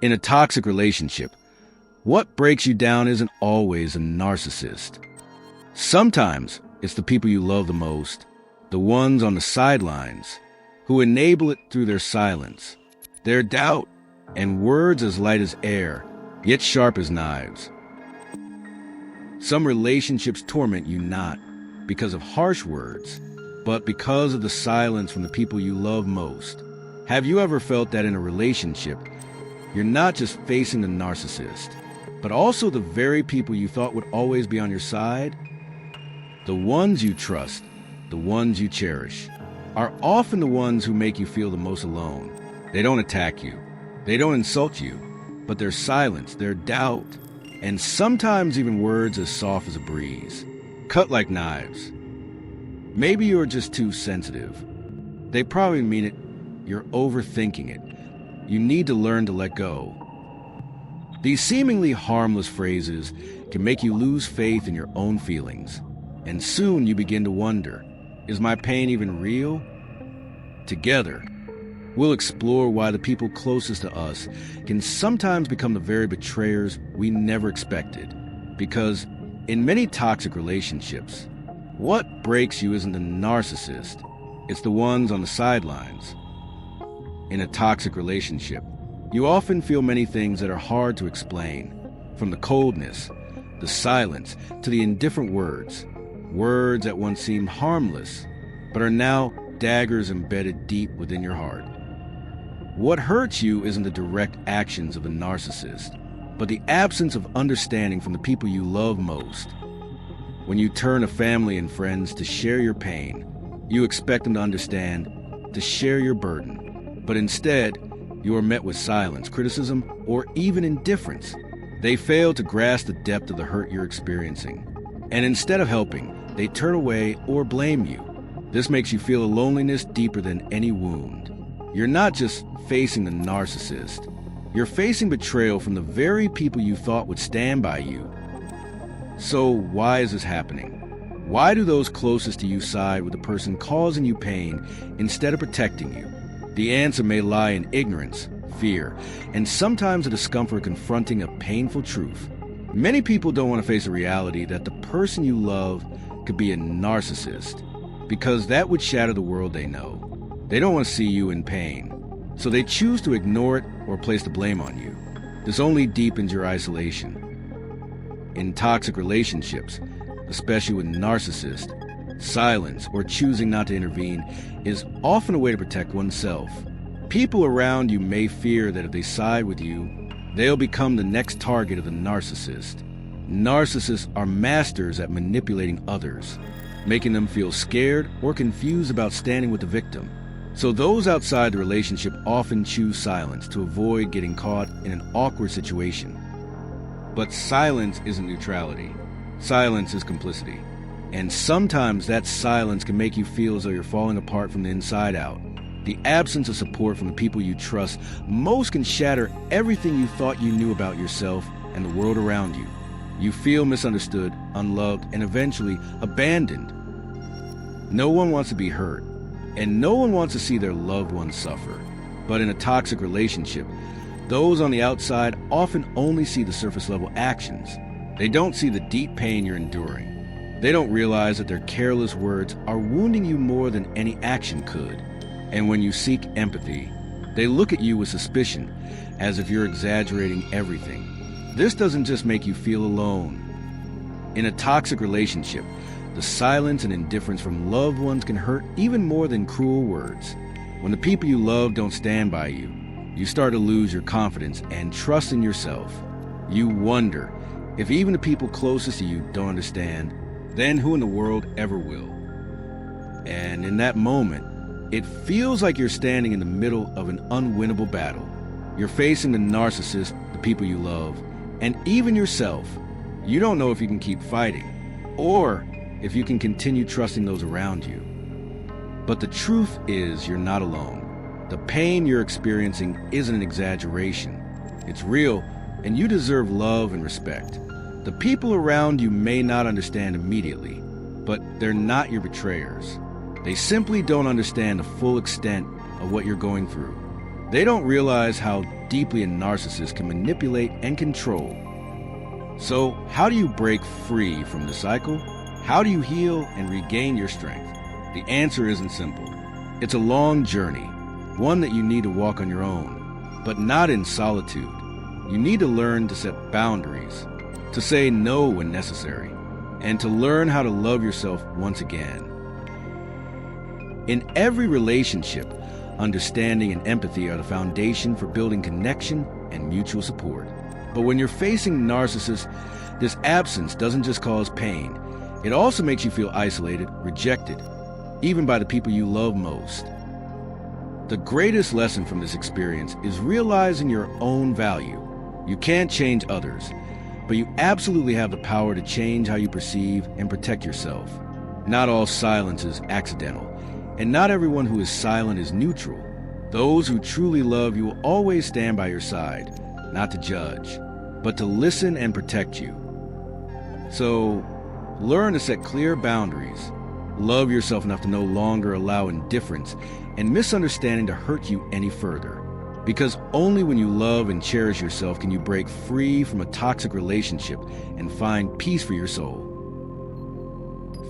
In a toxic relationship, what breaks you down isn't always a narcissist. Sometimes it's the people you love the most, the ones on the sidelines, who enable it through their silence, their doubt, and words as light as air, yet sharp as knives. Some relationships torment you not because of harsh words, but because of the silence from the people you love most. Have you ever felt that in a relationship, you're not just facing the narcissist, but also the very people you thought would always be on your side? The ones you trust, the ones you cherish, are often the ones who make you feel the most alone. They don't attack you, they don't insult you, but their silence, their doubt, and sometimes even words as soft as a breeze, cut like knives. Maybe you're just too sensitive. They probably mean it. You're overthinking it. You need to learn to let go. These seemingly harmless phrases can make you lose faith in your own feelings. And soon you begin to wonder, is my pain even real? Together, we'll explore why the people closest to us can sometimes become the very betrayers we never expected. Because in many toxic relationships, what breaks you isn't the narcissist, it's the ones on the sidelines. In a toxic relationship, you often feel many things that are hard to explain, from the coldness, the silence, to the indifferent words. Words that once seemed harmless, but are now daggers embedded deep within your heart. What hurts you isn't the direct actions of the narcissist, but the absence of understanding from the people you love most. When you turn to family and friends to share your pain, you expect them to understand, to share your burden. But instead, you are met with silence, criticism, or even indifference. They fail to grasp the depth of the hurt you're experiencing. And instead of helping, they turn away or blame you. This makes you feel a loneliness deeper than any wound. You're not just facing the narcissist. You're facing betrayal from the very people you thought would stand by you. So why is this happening? Why do those closest to you side with the person causing you pain instead of protecting you? The answer may lie in ignorance, fear, and sometimes a discomfort confronting a painful truth. Many people don't want to face the reality that the person you love could be a narcissist, because that would shatter the world they know. They don't want to see you in pain, so they choose to ignore it or place the blame on you. This only deepens your isolation. In toxic relationships, especially with narcissists, silence or choosing not to intervene is often a way to protect oneself. People around you may fear that if they side with you, they'll become the next target of the narcissist. Narcissists are masters at manipulating others, making them feel scared or confused about standing with the victim. So those outside the relationship often choose silence to avoid getting caught in an awkward situation. But silence isn't neutrality. Silence is complicity. And sometimes that silence can make you feel as though you're falling apart from the inside out. The absence of support from the people you trust most can shatter everything you thought you knew about yourself and the world around you. You feel misunderstood, unloved, and eventually abandoned. No one wants to be hurt, and no one wants to see their loved ones suffer. But in a toxic relationship, those on the outside often only see the surface level actions. They don't see the deep pain you're enduring. They don't realize that their careless words are wounding you more than any action could. And when you seek empathy, they look at you with suspicion, as if you're exaggerating everything. This doesn't just make you feel alone. In a toxic relationship, the silence and indifference from loved ones can hurt even more than cruel words. When the people you love don't stand by you, you start to lose your confidence and trust in yourself. You wonder, if even the people closest to you don't understand, then who in the world ever will? And in that moment, it feels like you're standing in the middle of an unwinnable battle. You're facing the narcissist, the people you love, and even yourself. You don't know if you can keep fighting, or if you can continue trusting those around you. But the truth is, you're not alone. The pain you're experiencing isn't an exaggeration. It's real, and you deserve love and respect. The people around you may not understand immediately, but they're not your betrayers. They simply don't understand the full extent of what you're going through. They don't realize how deeply a narcissist can manipulate and control. So, how do you break free from the cycle? How do you heal and regain your strength? The answer isn't simple. It's a long journey, one that you need to walk on your own, but not in solitude. You need to learn to set boundaries, to say no when necessary, and to learn how to love yourself once again. In every relationship, understanding and empathy are the foundation for building connection and mutual support. But when you're facing narcissists, this absence doesn't just cause pain. It also makes you feel isolated, rejected, even by the people you love most. The greatest lesson from this experience is realizing your own value. You can't change others, but you absolutely have the power to change how you perceive and protect yourself. Not all silence is accidental, and not everyone who is silent is neutral. Those who truly love you will always stand by your side, not to judge, but to listen and protect you. So, learn to set clear boundaries. Love yourself enough to no longer allow indifference and misunderstanding to hurt you any further. Because only when you love and cherish yourself can you break free from a toxic relationship and find peace for your soul.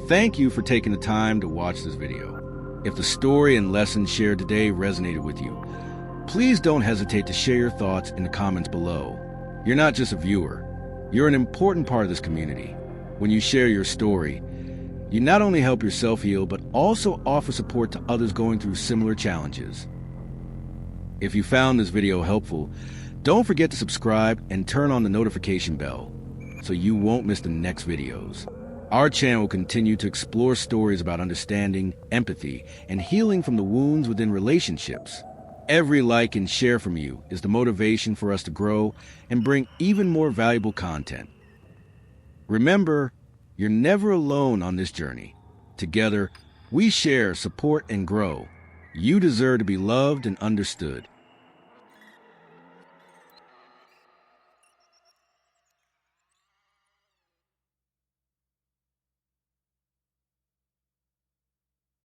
Thank you for taking the time to watch this video. If the story and lessons shared today resonated with you, please don't hesitate to share your thoughts in the comments below. You're not just a viewer, you're an important part of this community. When you share your story, you not only help yourself heal, but also offer support to others going through similar challenges. If you found this video helpful, don't forget to subscribe and turn on the notification bell so you won't miss the next videos. Our channel will continue to explore stories about understanding, empathy, and healing from the wounds within relationships. Every like and share from you is the motivation for us to grow and bring even more valuable content. Remember, you're never alone on this journey. Together, we share, support, and grow. You deserve to be loved and understood.